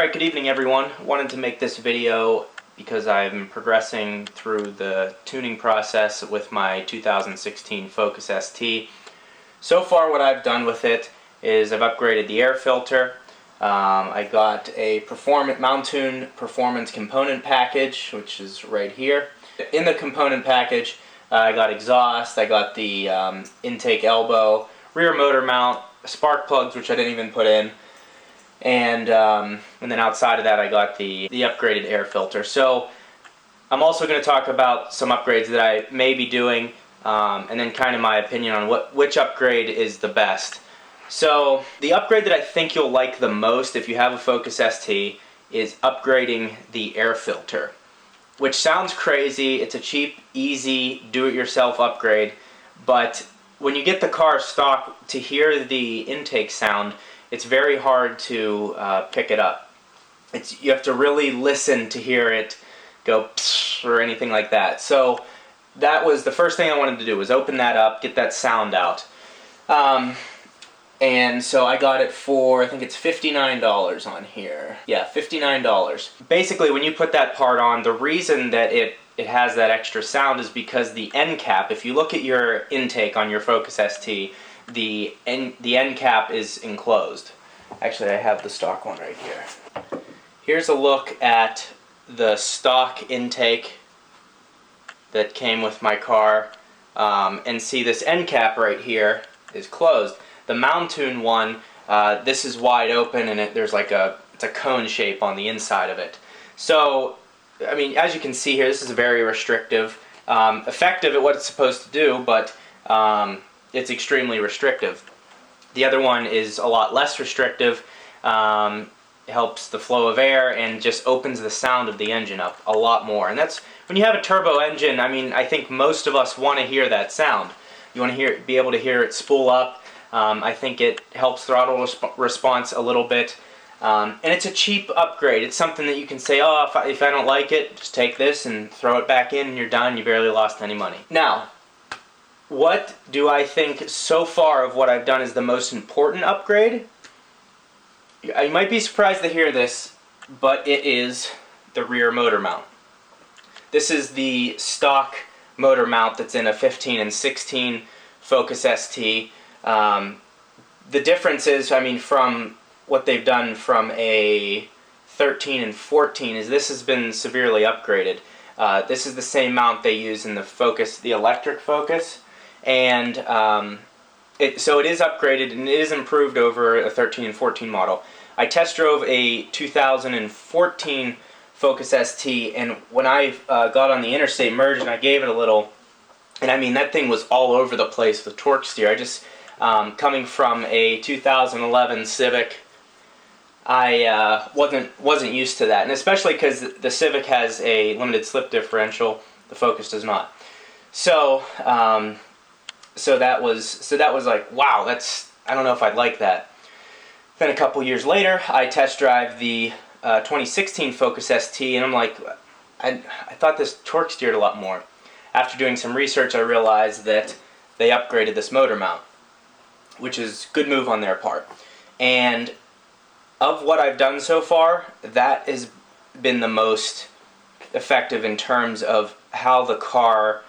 Alright, good evening everyone. Wanted to make this video because I'm progressing through the tuning process with my 2016 Focus ST. So far what I've done with it is I've upgraded the air filter. I got a Mountune Performance component package, which is right here. In the component package I got exhaust, I got the intake elbow, rear motor mount, spark plugs which I didn't even put in, and then outside of that I got the upgraded air filter. So I'm also going to talk about some upgrades that I may be doing, and then kind of my opinion on which upgrade is the best. So the upgrade that I think you'll like the most if you have a Focus ST is upgrading the air filter, which sounds crazy. It's a cheap, easy, do-it-yourself upgrade, but when you get the car stock, to hear the intake sound, it's very hard to pick it up. You have to really listen to hear it go psh or anything like that. So that was the first thing I wanted to do, was open that up, get that sound out. And so I got it for, I think it's $59 on here. Yeah, $59. Basically, when you put that part on, the reason that it has that extra sound is because the end cap, if you look at your intake on your Focus ST, the end cap is enclosed. Actually, I have the stock one right here. Here's a look at the stock intake that came with my car, and see this end cap right here is closed. The Mountune one, this is wide open, and there's like it's a cone shape on the inside of it. So, I mean, as you can see here, this is very restrictive, effective at what it's supposed to do, but it's extremely restrictive. The other one is a lot less restrictive, helps the flow of air, and just opens the sound of the engine up a lot more. And that's, when you have a turbo engine, I mean, I think most of us want to hear that sound. You want to be able to hear it spool up. I think it helps throttle response a little bit. And it's a cheap upgrade. It's something that you can say, oh, if I don't like it, just take this and throw it back in and you're done. You barely lost any money. Now, what do I think so far of what I've done is the most important upgrade? You might be surprised to hear this, but it is the rear motor mount. This is the stock motor mount that's in a 15 and 16 Focus ST. The difference is, I mean, from what they've done from a 13 and 14 is this has been severely upgraded. This is the same mount they use in the Focus, the electric Focus. And so it is upgraded and it is improved over a 13 and 14 model. I test drove a 2014 Focus ST, and when I got on the interstate merge and I gave it a little, and I mean that thing was all over the place with torque steer. I just, coming from a 2011 Civic, I wasn't used to that, and especially because the Civic has a limited slip differential, the Focus does not. So So that was like, wow, I don't know if I'd like that. Then a couple years later, I test drive the 2016 Focus ST, and I'm like, I thought this torque steered a lot more. After doing some research, I realized that they upgraded this motor mount, which is a good move on their part. And of what I've done so far, that has been the most effective in terms of how the car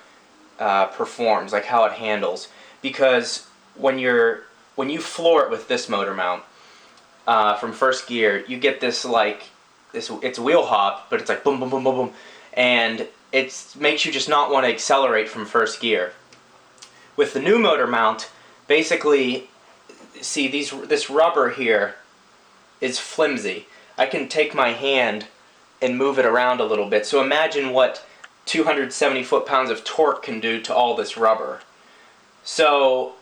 performs, like how it handles. Because when you floor it with this motor mount from first gear, you get this it's wheel hop, but it's like boom, boom, boom, boom, boom, and it makes you just not want to accelerate from first gear. With the new motor mount, basically, see this rubber here is flimsy. I can take my hand and move it around a little bit. So imagine what 270 foot-pounds of torque can do to all this rubber. So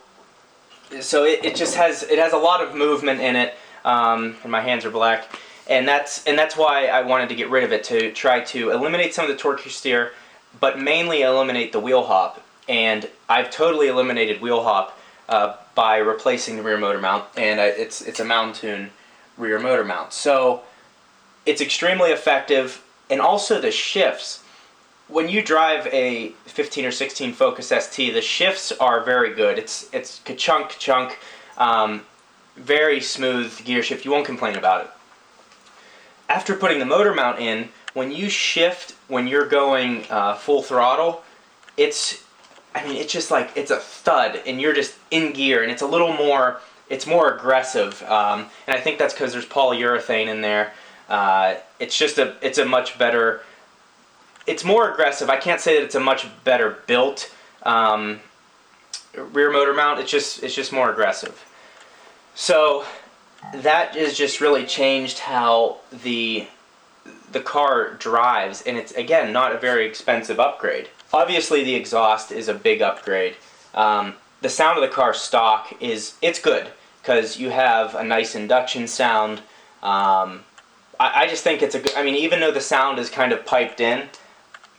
it just has a lot of movement in it, and my hands are black, and that's why I wanted to get rid of it, to try to eliminate some of the torque steer, but mainly eliminate the wheel hop. And I've totally eliminated wheel hop by replacing the rear motor mount, and it's a Mountune rear motor mount. So it's extremely effective, and also the shifts. When you drive a 15 or 16 Focus ST, the shifts are very good. It's ka-chunk, very smooth gear shift. You won't complain about it. after putting the motor mount in, when you shift, when you're going full throttle, it's just like, it's a thud, and you're just in gear, and it's a little more, it's more aggressive, and I think that's because there's polyurethane in there. It's a much better, it's more aggressive. I can't say that it's a much better built rear motor mount. It's just more aggressive. So that has just really changed how the car drives, and it's, again, not a very expensive upgrade. Obviously the exhaust is a big upgrade. The sound of the car stock it's good, because you have a nice induction sound. I just think it's a good, I mean, even though the sound is kind of piped in,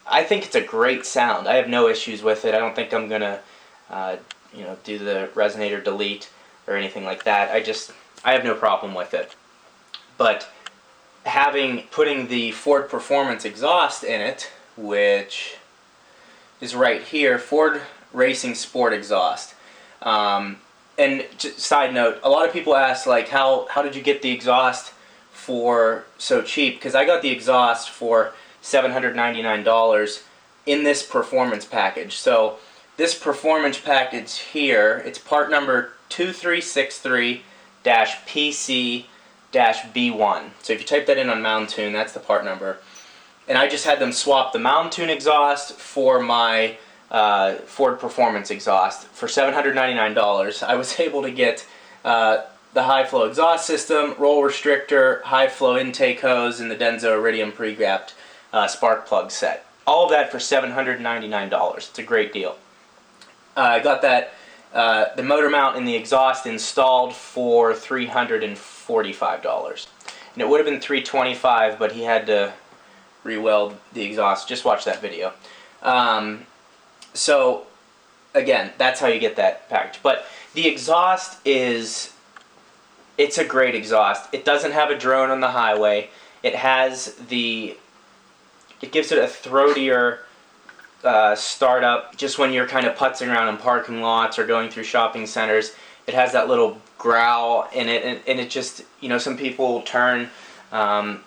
I think it's a great sound. I have no issues with it. I don't think I'm gonna do the resonator delete or anything like that. I have no problem with it. But putting the Ford Performance exhaust in it, which is right here, Ford Racing Sport exhaust. And side note, a lot of people ask, like, how did you get the exhaust for so cheap? Because I got the exhaust for $799 in this performance package. So this performance package here, it's part number 2363-PC-B1. So if you type that in on Mountune, that's the part number. And I just had them swap the Mountune exhaust for my Ford Performance exhaust for $799. I was able to get the high flow exhaust system, roll restrictor, high flow intake hose, and the Denso Iridium pre-gapped spark plug set. All of that for $799. It's a great deal. I got that the motor mount and the exhaust installed for $345. And it would have been $325, but he had to re-weld the exhaust. Just watch that video. So again, that's how you get that package. But the exhaust it's a great exhaust. It doesn't have a drone on the highway. It gives it a throatier startup just when you're kind of putzing around in parking lots or going through shopping centers. It has that little growl in it, and it just, some people turn to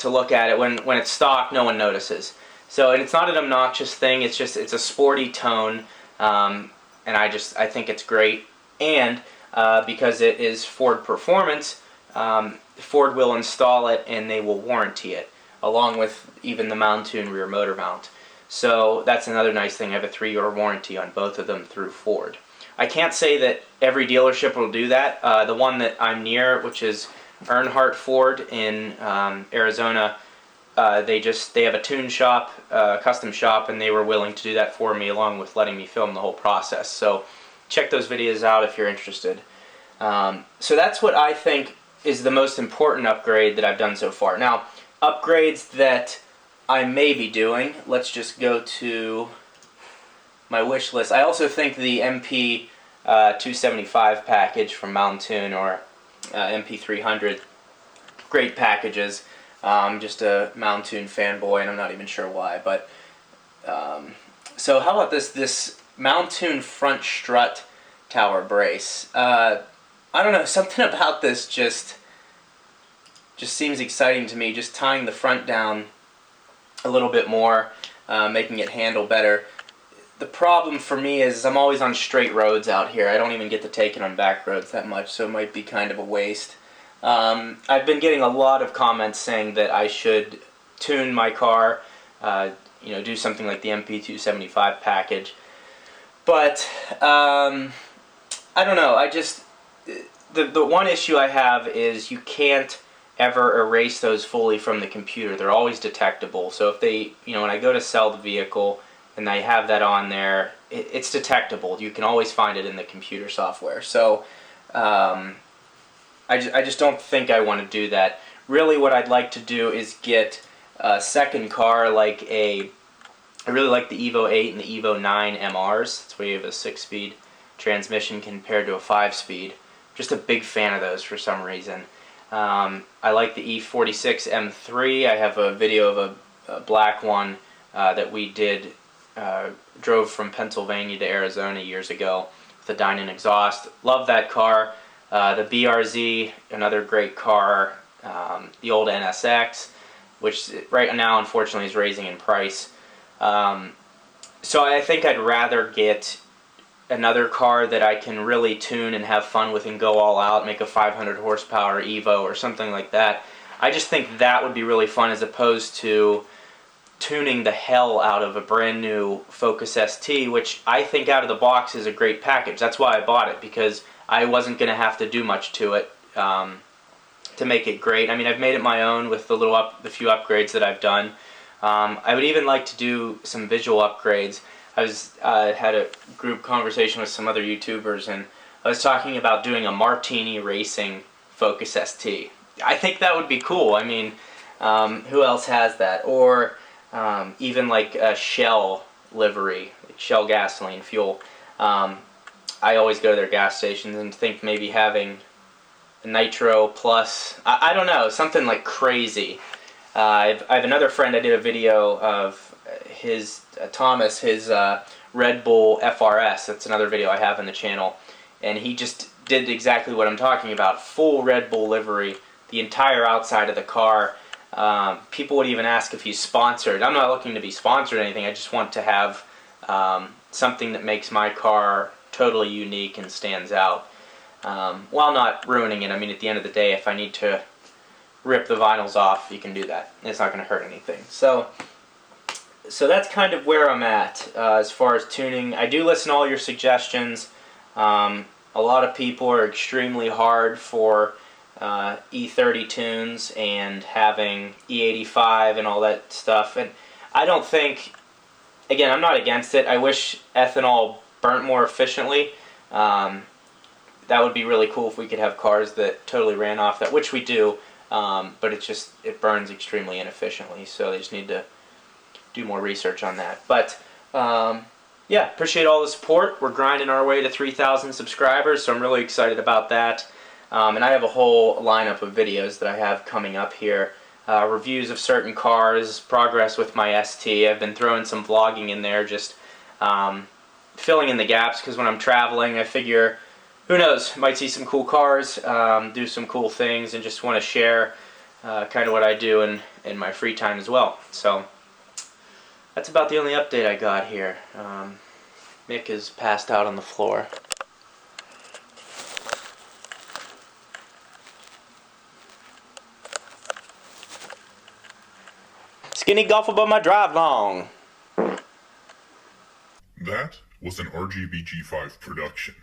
look at it. When it's stock, no one notices. So, and it's not an obnoxious thing, it's a sporty tone, and I think it's great. And because it is Ford Performance, Ford will install it and they will warranty it, along with even the Mountune rear motor mount. So that's another nice thing. I have a 3-year warranty on both of them through Ford. I can't say that every dealership will do that. The one that I'm near, which is Earnhardt Ford in Arizona, they have a tune shop, custom shop, and they were willing to do that for me, along with letting me film the whole process. So check those videos out if you're interested. So that's what I think is the most important upgrade that I've done so far. Now, upgrades that I may be doing, let's just go to my wish list. I also think the MP 275 package from Mountune, or MP 300, great packages. I'm just a Mountune fanboy, and I'm not even sure why. But so how about this Mountune front strut tower brace? I don't know, something about this just seems exciting to me. Just tying the front down a little bit more, making it handle better. The problem for me is I'm always on straight roads out here. I don't even get to take it on back roads that much, so it might be kind of a waste. I've been getting a lot of comments saying that I should tune my car, do something like the MP275 package. But I don't know. The one issue I have is you can't ever erase those fully from the computer. They're always detectable. So if they, when I go to sell the vehicle and I have that on there, it's detectable. You can always find it in the computer software. So I just don't think I want to do that. Really what I'd like to do is get a second car, I really like the Evo 8 and the Evo 9 MRs. That's where you have a 6-speed transmission compared to a 5-speed. Just a big fan of those for some reason. I like the E46 M3. I have a video of a black one that we drove from Pennsylvania to Arizona years ago with a Dynon exhaust. Love that car. The BRZ, another great car. the old NSX, which right now unfortunately is raising in price. So I think I'd rather get another car that I can really tune and have fun with and go all out, make a 500 horsepower Evo or something like that. I just think that would be really fun, as opposed to tuning the hell out of a brand new Focus ST, which I think out of the box is a great package. That's why I bought it, because I wasn't going to have to do much to it to make it great. I mean, I've made it my own with the few upgrades that I've done. I would even like to do some visual upgrades. I had a group conversation with some other YouTubers, and I was talking about doing a Martini Racing Focus ST. I think that would be cool. I mean, who else has that? Or even like a Shell livery, like Shell gasoline fuel. I always go to their gas stations and think maybe having a Nitro Plus, I don't know, something like crazy. I have another friend. I did a video of his Thomas, his Red Bull FRS. That's another video I have on the channel, and he just did exactly what I'm talking about. Full Red Bull livery, the entire outside of the car. People would even ask if he's sponsored. I'm not looking to be sponsored or anything. I just want to have something that makes my car totally unique and stands out, while not ruining it. I mean, at the end of the day, if I need to rip the vinyls off, you can do that. It's not going to hurt anything. So that's kind of where I'm at as far as tuning. I do listen to all your suggestions. A lot of people are extremely hard for E30 tunes and having E85 and all that stuff. And I don't think, again, I'm not against it. I wish ethanol burnt more efficiently. That would be really cool if we could have cars that totally ran off that, which we do. But it burns extremely inefficiently, so they just need to do more research on that. But yeah, appreciate all the support. We're grinding our way to 3,000 subscribers, so I'm really excited about that. And I have a whole lineup of videos that I have coming up here. Reviews of certain cars, progress with my ST. I've been throwing some vlogging in there, just filling in the gaps, because when I'm traveling, I figure, who knows, might see some cool cars, do some cool things, and just want to share kind of what I do in my free time as well. So that's about the only update I got here. Mick is passed out on the floor. Skinny golf above my drive long. That was an RGBG5 production.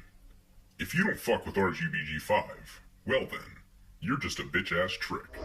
If you don't fuck with RGBG5, well then, you're just a bitch-ass trick.